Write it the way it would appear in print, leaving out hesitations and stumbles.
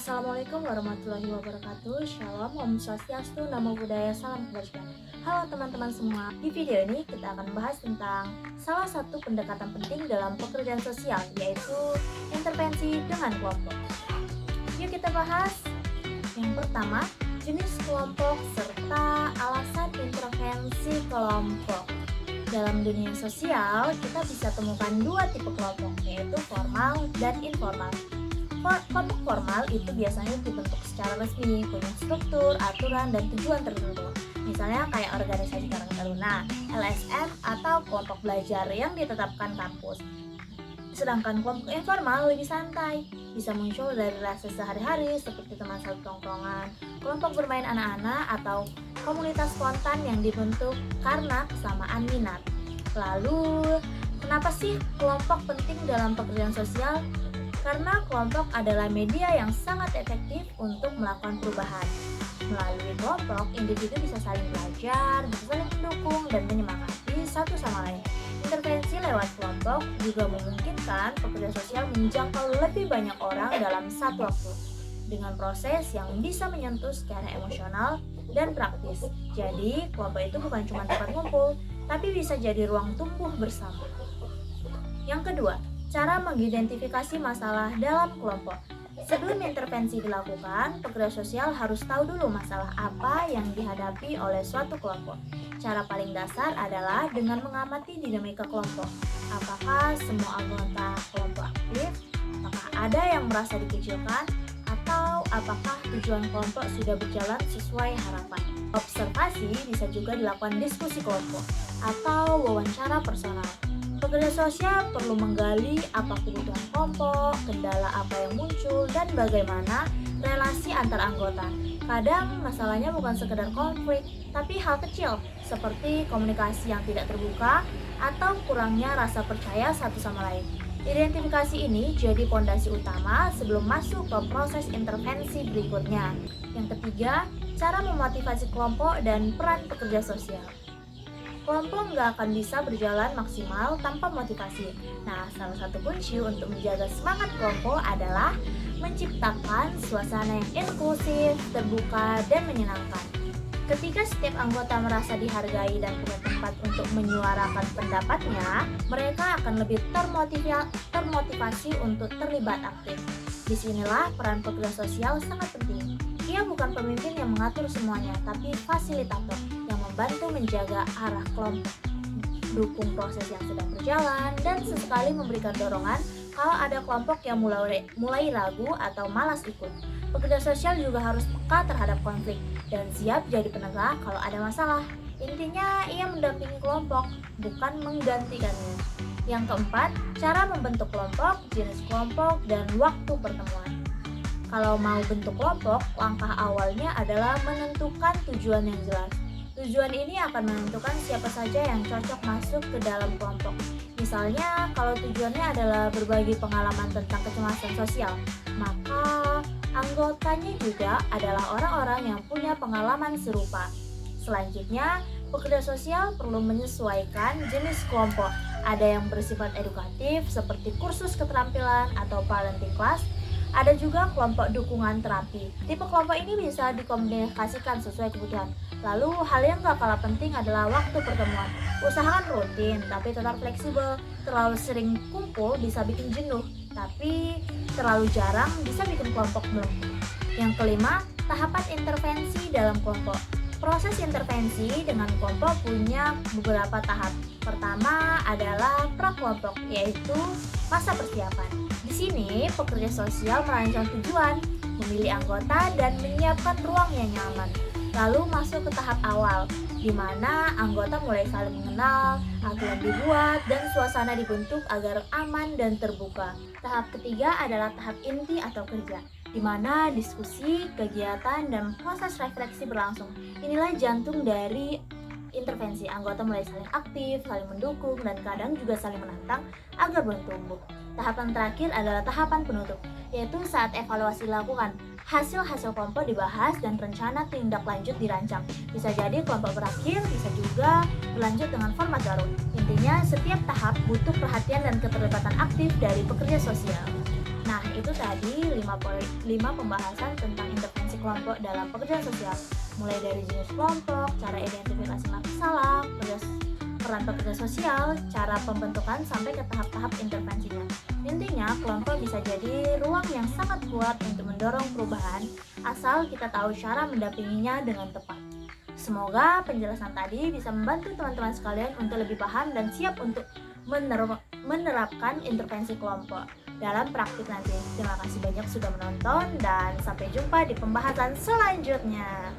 Assalamualaikum warahmatullahi wabarakatuh. Shalom, Om Swastiastu, Namo Buddhaya, Salam Kebajikan. Halo teman-teman semua. Di video ini kita akan membahas tentang salah satu pendekatan penting dalam pekerjaan sosial, yaitu intervensi dengan kelompok. Yuk kita bahas. Yang pertama, jenis kelompok serta alasan intervensi kelompok. Dalam dunia sosial, kita bisa temukan dua tipe kelompok, yaitu formal dan informal. Kelompok formal itu biasanya dibentuk secara resmi, punya struktur, aturan, dan tujuan tertentu. Misalnya kayak organisasi Karang Taruna, LSM, atau kelompok belajar yang ditetapkan kampus. Sedangkan kelompok informal lebih santai, bisa muncul dari rasa sehari-hari seperti teman satu tongkrongan, kelompok bermain anak-anak, atau komunitas spontan yang dibentuk karena kesamaan minat. Lalu, kenapa sih kelompok penting dalam pekerjaan sosial? Karena kelompok adalah media yang sangat efektif untuk melakukan perubahan. Melalui kelompok, individu bisa saling belajar, bisa saling mendukung, dan menyemangati satu sama lain. Intervensi lewat kelompok juga memungkinkan pekerja sosial menjangkau lebih banyak orang dalam satu waktu, dengan proses yang bisa menyentuh secara emosional dan praktis. Jadi, kelompok itu bukan cuma tempat ngumpul, tapi bisa jadi ruang tumbuh bersama. Yang kedua, cara mengidentifikasi masalah dalam kelompok. Sebelum intervensi dilakukan, pekerja sosial harus tahu dulu masalah apa yang dihadapi oleh suatu kelompok. Cara paling dasar adalah dengan mengamati dinamika kelompok. Apakah semua anggota kelompok aktif? Apakah ada yang merasa dikucilkan? Atau apakah tujuan kelompok sudah berjalan sesuai harapan? Observasi bisa juga dilakukan diskusi kelompok atau wawancara personal. Pekerja sosial perlu menggali apa kebutuhan kelompok, kendala apa yang muncul, dan bagaimana relasi antar anggota. Kadang masalahnya bukan sekedar konflik, tapi hal kecil seperti komunikasi yang tidak terbuka atau kurangnya rasa percaya satu sama lain. Identifikasi ini jadi pondasi utama sebelum masuk ke proses intervensi berikutnya. Yang ketiga, cara memotivasi kelompok dan peran pekerja sosial. Kelompok nggak akan bisa berjalan maksimal tanpa motivasi. Nah, salah satu kunci untuk menjaga semangat kelompok adalah menciptakan suasana yang inklusif, terbuka, dan menyenangkan. Ketika setiap anggota merasa dihargai dan punya tempat untuk menyuarakan pendapatnya, mereka akan lebih termotivasi untuk terlibat aktif. Disinilah peran pekerja sosial sangat penting. Ia bukan pemimpin yang mengatur semuanya, tapi fasilitator yang membantu menjaga arah kelompok, dukung proses yang sedang berjalan, dan sesekali memberikan dorongan kalau ada kelompok yang mulai ragu atau malas ikut. Pekerja sosial juga harus peka terhadap konflik dan siap jadi penengah kalau ada masalah. Intinya, ia mendampingi kelompok, bukan menggantikannya. Yang keempat, cara membentuk kelompok, jenis kelompok, dan waktu pertemuan. Kalau mau bentuk kelompok, langkah awalnya adalah menentukan tujuan yang jelas. Tujuan ini akan menentukan siapa saja yang cocok masuk ke dalam kelompok. Misalnya, kalau tujuannya adalah berbagi pengalaman tentang kecemasan sosial, maka anggotanya juga adalah orang-orang yang punya pengalaman serupa. Selanjutnya, pekerja sosial perlu menyesuaikan jenis kelompok. Ada yang bersifat edukatif seperti kursus keterampilan atau parenting class. Ada juga kelompok dukungan terapi. Tipe kelompok ini bisa dikomunikasikan sesuai kebutuhan. Lalu hal yang gak kalah penting adalah waktu pertemuan. Usahakan rutin tapi tetap fleksibel. Terlalu sering kumpul bisa bikin jenuh, tapi terlalu jarang bisa bikin kelompok melengkung. Yang kelima, tahapan intervensi dalam kelompok. Proses intervensi dengan kelompok punya beberapa tahap. Pertama adalah prakelompok, yaitu masa persiapan. Di sini, pekerja sosial merancang tujuan, memilih anggota, dan menyiapkan ruang yang nyaman. Lalu masuk ke tahap awal, di mana anggota mulai saling mengenal, aturan dibuat, dan suasana dibentuk agar aman dan terbuka. Tahap ketiga adalah tahap inti atau kerja, di mana diskusi, kegiatan, dan proses refleksi berlangsung. Inilah jantung dari intervensi. Anggota mulai saling aktif, saling mendukung, dan kadang juga saling menantang agar bertumbuh. Tahapan terakhir adalah tahapan penutup, yaitu saat evaluasi dilakukan. Hasil-hasil kelompok dibahas dan rencana tindak lanjut dirancang. Bisa jadi kelompok berakhir, bisa juga berlanjut dengan format baru. Intinya, setiap tahap butuh perhatian dan keterlibatan aktif dari pekerja sosial. Nah, itu tadi 5 pembahasan tentang intervensi kelompok dalam pekerjaan sosial. Mulai dari jenis kelompok, cara identifikasi masalah, peran pekerja sosial, cara pembentukan sampai ke tahap-tahap intervensinya. Intinya, kelompok bisa jadi ruang yang sangat kuat untuk mendorong perubahan asal kita tahu cara mendampinginya dengan tepat. Semoga penjelasan tadi bisa membantu teman-teman sekalian untuk lebih paham dan siap untuk menerapkan intervensi kelompok dalam praktik nanti. Terima kasih banyak sudah menonton dan sampai jumpa di pembahasan selanjutnya.